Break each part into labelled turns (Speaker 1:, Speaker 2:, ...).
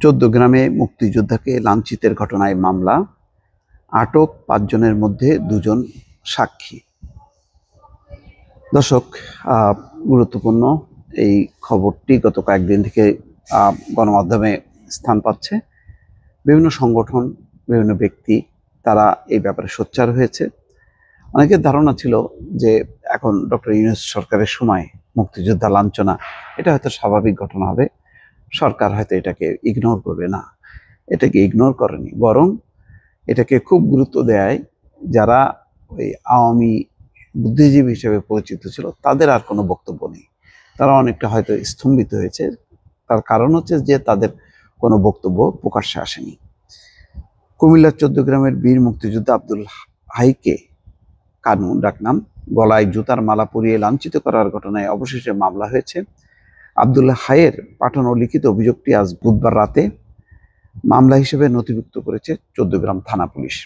Speaker 1: চৌদ্দগ্রামে মুক্তিযোদ্ধাকে লাঞ্ছিতের ঘটনায় মামলা, আটক ৫ জনের মধ্যে ২ জন সাক্ষী। দর্শক, গুরুত্বপূর্ণ এই খবরটি গত কয়েকদিন থেকে গণমাধ্যমে স্থান পাচ্ছে। বিভিন্ন সংগঠন, বিভিন্ন ব্যক্তি তারা এই ব্যাপারে সোচ্চার হয়েছে। অনেকের ধারণা ছিল যে এখন ডক্টর ইউনূস সরকারের সময় মুক্তিযোদ্ধা লাঞ্ছনা এটা হয়তো স্বাভাবিক ঘটনা হবে, সরকার হয়তো এটাকে ইগনোর করবে না। এটাকে ইগনোর করেনি, বরং এটাকে খুব গুরুত্ব দেয়। যারা ওই আওয়ামী বুদ্ধিজীবী হিসেবে পরিচিত ছিল তাদের আর কোনো বক্তব্য নেই, তারা অনেকটা হয়তো স্তম্ভিত হয়েছে। তার কারণ হচ্ছে যে তাদের কোনো বক্তব্য প্রকাশ্যে আসেনি। কুমিল্লার চৌদ্দগ্রামের বীর মুক্তিযোদ্ধা আব্দুল হাইকে, কানু ডাকনাম, গলায় জুতার মালা পরিয়ে লাঞ্ছিত করার ঘটনায় অবশেষে মামলা হয়েছে। আব্দুল হাইয়ের পাঠানো লিখিত অভিযোগটি আজ বুধবার রাতে মামলা হিসেবে নথিভুক্ত করেছে চৌদ্দগ্রাম থানা পুলিশ।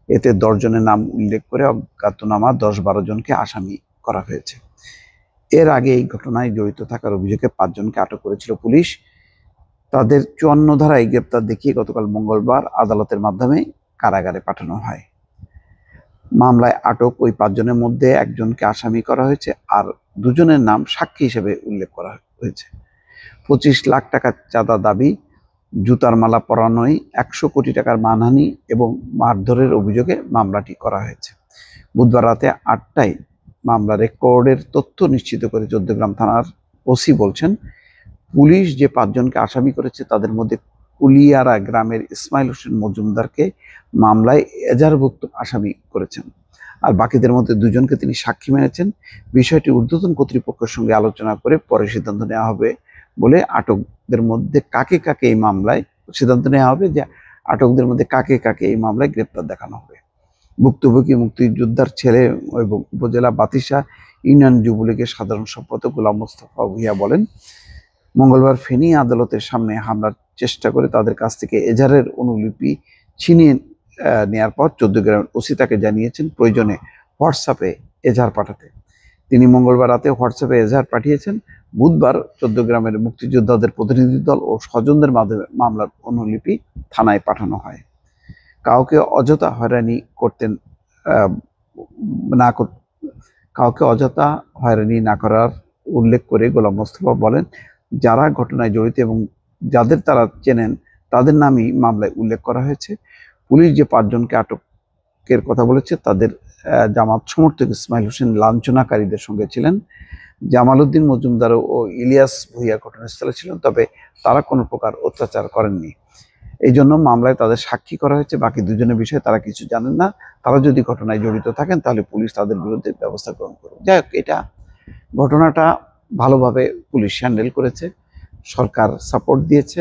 Speaker 1: এতে ১০ জনের নাম উল্লেখ করে অজ্ঞাতনামা ১০-১২ জনকে আসামি করা হয়েছে। এর আগে এই ঘটনায় জড়িত থাকার অভিযোগে ৫ জনকে আটক করেছিল পুলিশ। তাদের ৫৪ ধারায় গ্রেপ্তার দেখিয়ে গতকাল মঙ্গলবার আদালতের মাধ্যমে কারাগারে পাঠানো হয়। মামলায় আটক ওই ৫ জনের মধ্যে ১ জনকে আসামি করা হয়েছে, আর ২ জনের নাম সাক্ষী হিসেবে উল্লেখ করা হয়েছে। ২৫ লাখ টাকা চাঁদা দাবি, জুতার মালা পরানোয় ১০০ কোটি টাকার মানহানি এবং মারধরের অভিযোগে মামলাটি করা হয়েছে। বুধবার রাতে ৮টায় মামলা রেকর্ডের তথ্য নিশ্চিত করে চৌদ্দগ্রাম থানার ওসি বলছেন, পুলিশ যে ৫ জনকে আসামি করেছে তাদের মধ্যে কুলিয়ারা গ্রামের ইসমাইল হোসেন মজুমদারকে মামলায় এজাহারভুক্ত আসামি করেছেন, আর বাকিদের মধ্যে ২ জনকে তিনি সাক্ষী মেনেছেন। বিষয়টি ঊর্ধ্বতন কর্তৃপক্ষের সঙ্গে আলোচনা করে পরে সিদ্ধান্ত নেওয়া হবে বলে আটকদের মধ্যে কাকে কাকে এই মামলায় সিদ্ধান্ত নেওয়া হবে যে আটকদের মধ্যে কাকে কাকে এই মামলায় গ্রেপ্তার দেখানো হবে। ভুক্তভোগী মুক্তিযোদ্ধার ছেলে এবং উপজেলা বাতিসা ইউনিয়ন যুবলীগের সাধারণ সম্পাদক গোলাম মোস্তফা ভূঁইয়া বলেন, মঙ্গলবার ফেনী আদালতের সামনে হামলার চেষ্টা করে তাদের কাছ থেকে এজাহারের অনুলিপি ছিনিয়ে নেওয়ার পর চৌদ্দগ্রামের ওসি তাকে জানিয়েছেন প্রয়োজনে হোয়াটসঅ্যাপে এজাহার পাঠাতে। তিনি মঙ্গলবার রাতে হোয়াটসঅ্যাপে এজাহার পাঠিয়েছেন। বুধবার চৌদ্দগ্রামের মুক্তিযোদ্ধাদের প্রতিনিধি দল ও স্বজনদের মাধ্যমে মামলার অনুলিপি থানায় পাঠানো হয়। কাউকে অযথা হয়রানি না করার উল্লেখ করে গোলাম মোস্তফা বলেন, যারা ঘটনায় জড়িত এবং যাদের তারা চেনেন তাদের নামই মামলায় উল্লেখ করা হয়েছে। পুলিশ যে ৫ জনকে আটকের কথা বলেছে তাদের জামাত সমর্থক ইসমাইল হোসেন লাঞ্ছনাকারীদের সঙ্গে ছিলেন। জামাল উদ্দিন মজুমদার ও ইলিয়াস ভূঁইয়া ঘটনাস্থলে ছিলেন, তবে তারা কোনো প্রকার অত্যাচার করেননি। এই জন্য মামলায় তাদের সাক্ষী করা হয়েছে। বাকি ২ জনের বিষয়ে তারা কিছু জানেন না। তারা যদি ঘটনায় জড়িত থাকেন তাহলে পুলিশ তাদের বিরুদ্ধে ব্যবস্থা গ্রহণ করবে। যাই হোক, এটা ঘটনাটা ভালোভাবে পুলিশ হ্যান্ডেল করেছে, সরকার সাপোর্ট দিয়েছে।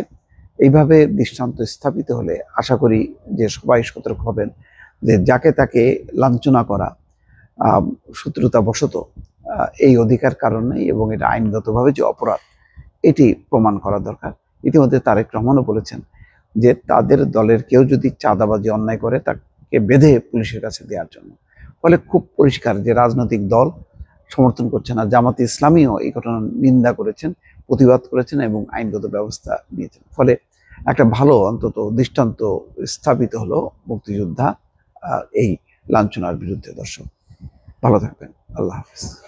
Speaker 1: এইভাবে দৃষ্টান্ত স্থাপিত হলে আশা করি যে সবাই সতর্ক হবেন যে যাকে তাকে লাঞ্ছনা করা শত্রুতাবশত এই অধিকার কারণ নেই, এবং এটা আইনগতভাবে যে অপরাধ এটি প্রমাণ করা দরকার। ইতিমধ্যে তারেক রহমানও বলেছেন যে তাদের দলের কেউ যদি চাঁদাবাজি অন্যায় করে তাকে বেঁধে পুলিশের কাছে দেওয়ার জন্য। ফলে খুব পরিষ্কার যে রাজনৈতিক দল সমর্থন করছে না, জামাতে ইসলামীও এই ঘটনার নিন্দা করেছেন, প্রতিবাদ করেছেন এবং আইনগত ব্যবস্থা নিয়েছেন। ফলে একটা ভালো অন্তত দৃষ্টান্ত স্থাপিত হলো মুক্তিযোদ্ধা এই লাঞ্ছনার বিরুদ্ধে। দর্শক, ভালো থাকবেন। আল্লাহ হাফিজ।